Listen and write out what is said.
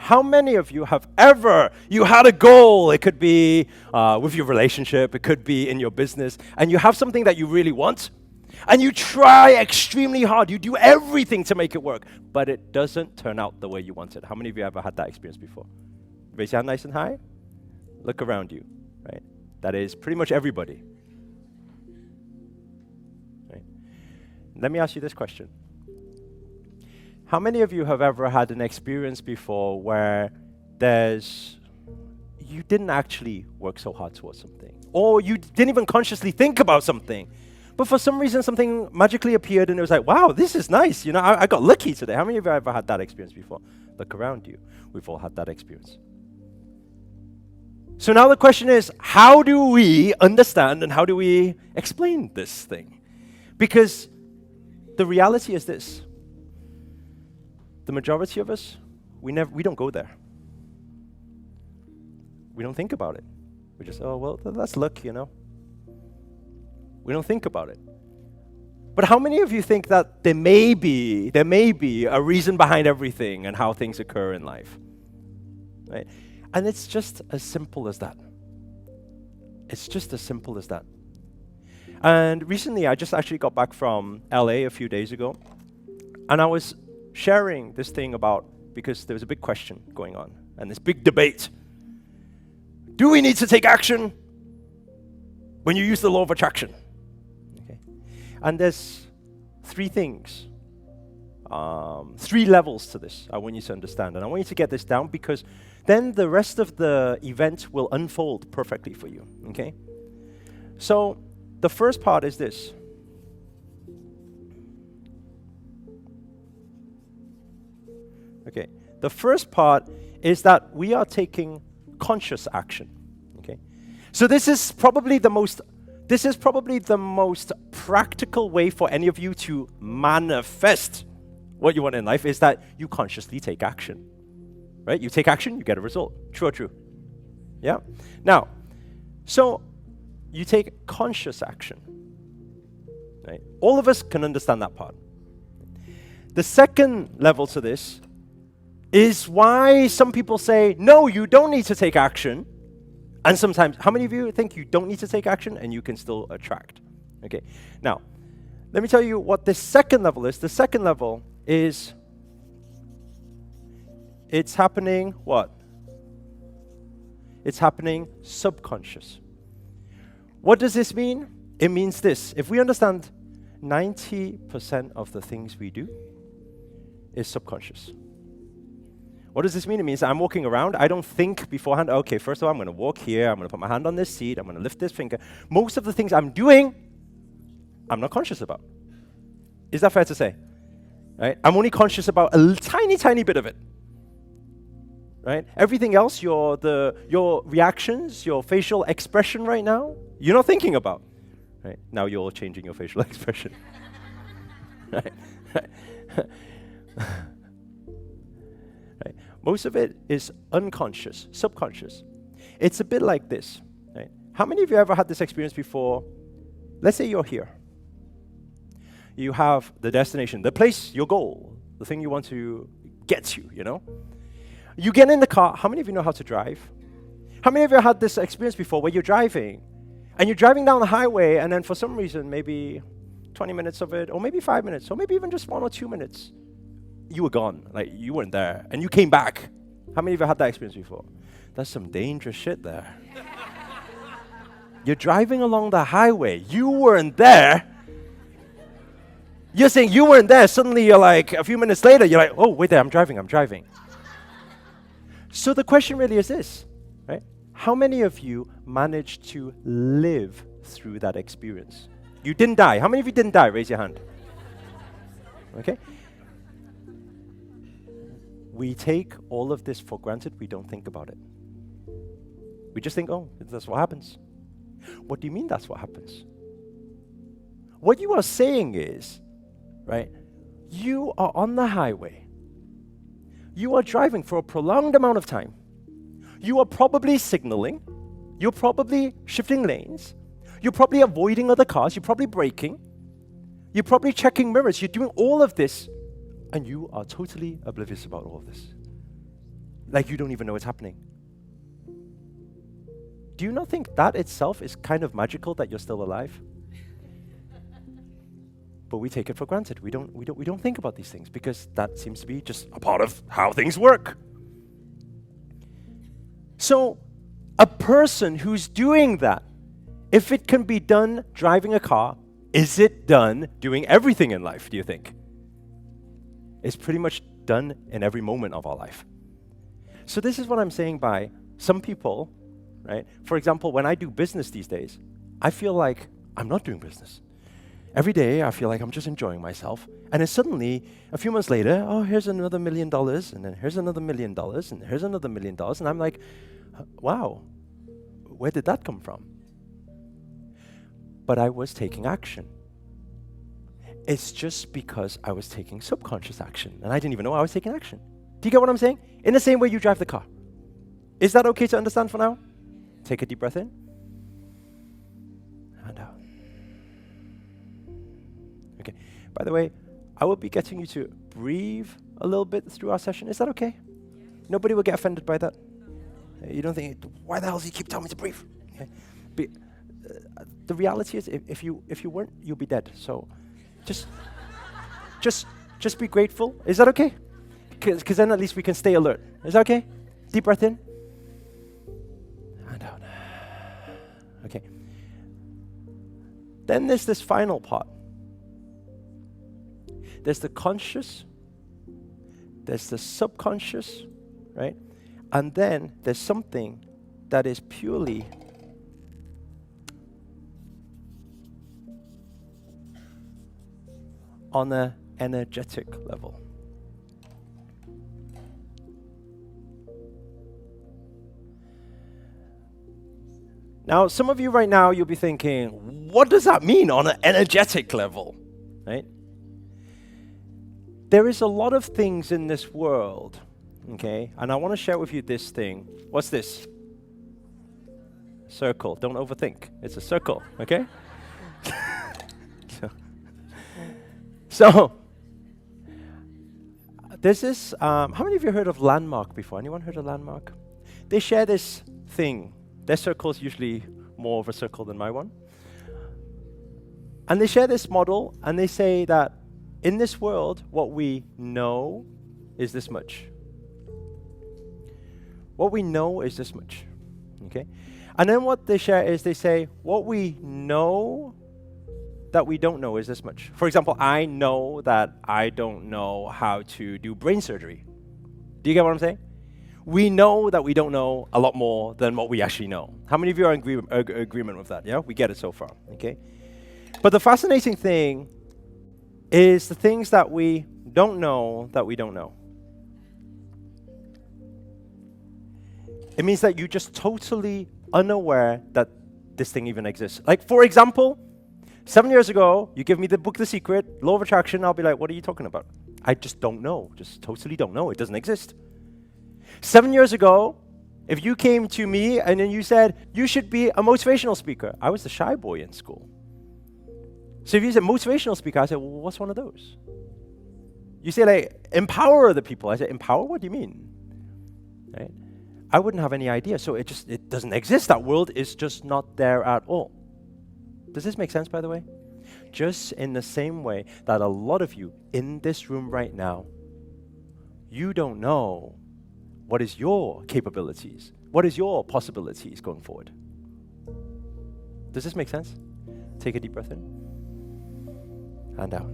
How many of you have ever, you had a goal, it could be with your relationship, it could be in your business, and you have something that you really want, and you try extremely hard, you do everything to make it work, but it doesn't turn out the way you want it. How many of you ever had that experience before? Raise your hand nice and high. Look around you, right? That is pretty much everybody. Right? Let me ask you this question. How many of you have ever had an experience before where you didn't actually work so hard towards something, or you didn't even consciously think about something, but for some reason something magically appeared and it was like, wow, this is nice. You know, I got lucky today. How many of you have ever had that experience before? Look around you. We've all had that experience. So now the question is, how do we understand and how do we explain this thing? Because the reality is this. The majority of us, we don't go there. We don't think about it. We just, oh, well, that's luck, you know. We don't think about it. But how many of you think that there may be a reason behind everything and how things occur in life? Right? And it's just as simple as that. It's just as simple as that. And recently, I just actually got back from LA a few days ago, and I was sharing this thing about, because there was a big question going on and this big debate. Do we need to take action when you use the law of attraction? Okay. And there's three things, three levels to this I want you to understand. And I want you to get this down because then the rest of the event will unfold perfectly for you, okay? So the first part is this. Okay, the first part is that we are taking conscious action. Okay, so this is probably the most practical way for any of you to manifest what you want in life is that you consciously take action. Right? You take action, you get a result. True or true? Yeah. Now, so you take conscious action. Right? All of us can understand that part. The second level to this is why some people say, no, you don't need to take action. And sometimes, how many of you think you don't need to take action and you can still attract? Okay, now, let me tell you what the second level is. The second level is, it's happening what? It's happening subconscious. What does this mean? It means this. If we understand 90% of the things we do is subconscious. What does this mean? It means I'm walking around, I don't think beforehand, okay, first of all, I'm going to walk here, I'm going to put my hand on this seat, I'm going to lift this finger. Most of the things I'm doing, I'm not conscious about. Is that fair to say? Right? I'm only conscious about a tiny, tiny bit of it. Right? Everything else, your reactions, your facial expression right now, you're not thinking about. Right? Now you're changing your facial expression. Right? Right. Most of it is unconscious, subconscious. It's a bit like this. Right? How many of you ever had this experience before? Let's say you're here. You have the destination, the place, your goal, the thing you want to get to, you know? You get in the car. How many of you know how to drive? How many of you had this experience before where you're driving, and you're driving down the highway, and then for some reason, maybe 20 minutes of it, or maybe 5 minutes, or maybe even just 1 or 2 minutes, you were gone, like you weren't there, and you came back. How many of you had that experience before? That's some dangerous shit there. You're driving along the highway, you weren't there. You're saying you weren't there, suddenly you're like, a few minutes later, you're like, oh, wait there, I'm driving. So the question really is this, right? How many of you managed to live through that experience? You didn't die. How many of you didn't die? Raise your hand. Okay? We take all of this for granted. We don't think about it. We just think, oh, that's what happens. What do you mean that's what happens? What you are saying is, right, you are on the highway. You are driving for a prolonged amount of time. You are probably signaling. You're probably shifting lanes. You're probably avoiding other cars. You're probably braking. You're probably checking mirrors. You're doing all of this, and you are totally oblivious about all of this. like you don't even know it's happening. Do you not think that itself is kind of magical that you're still alive? But we take it for granted. We don't think about these things because that seems to be just a part of how things work. So, a person who's doing that, if it can be done driving a car, is it done doing everything in life, do you think? It's pretty much done in every moment of our life. So this is what I'm saying by some people, right? For example, when I do business these days, I feel like I'm not doing business. Every day, I feel like I'm just enjoying myself. And then suddenly, a few months later, oh, here's another $1 million, and then here's another $1 million, and here's another $1 million. And I'm like, wow, where did that come from? But I was taking action. It's just because I was taking subconscious action, and I didn't even know I was taking action. Do you get what I'm saying? In the same way you drive the car. Is that okay to understand for now? Take a deep breath in. And out. Okay. By the way, I will be getting you to breathe a little bit through our session. Is that okay? Yeah. Nobody will get offended by that? You don't think, why the hell does he keep telling me to breathe? Okay. The reality is, if you weren't, you'll be dead. So just be grateful. Is that okay? Because then at least we can stay alert. Is that okay? Deep breath in. And out. Okay. Then there's this final part. There's the conscious. There's the subconscious, right? And then there's something that is purely on an energetic level. Now, some of you right now, you'll be thinking, what does that mean on an energetic level, right? There is a lot of things in this world, okay? And I want to share with you this thing. What's this? Circle. Don't overthink. It's a circle, okay? So, there's this, how many of you heard of Landmark before? Anyone heard of Landmark? They share this thing. Their circle is usually more of a circle than my one. And they share this model, and they say that in this world, what we know is this much. What we know is this much, okay? And then what they share is they say, what we know that we don't know is this much. For example, I know that I don't know how to do brain surgery. Do you get what I'm saying? We know that we don't know a lot more than what we actually know. How many of you are in agreement with that? Yeah, we get it so far, okay? But the fascinating thing is the things that we don't know that we don't know. It means that you're just totally unaware that this thing even exists. Like, for example, 7 years ago, you give me the book The Secret, Law of Attraction, I'll be like, what are you talking about? I just don't know. Just totally don't know. It doesn't exist. 7 years ago, if you came to me and then you said, you should be a motivational speaker, I was the shy boy in school. So if you said motivational speaker, I said, well, what's one of those? You say, like, empower the people. I said, empower? What do you mean? Right? I wouldn't have any idea. So it doesn't exist. That world is just not there at all. Does this make sense, by the way? Just in the same way that a lot of you in this room right now, you don't know what is your capabilities, what is your possibilities going forward. Does this make sense? Take a deep breath in and out.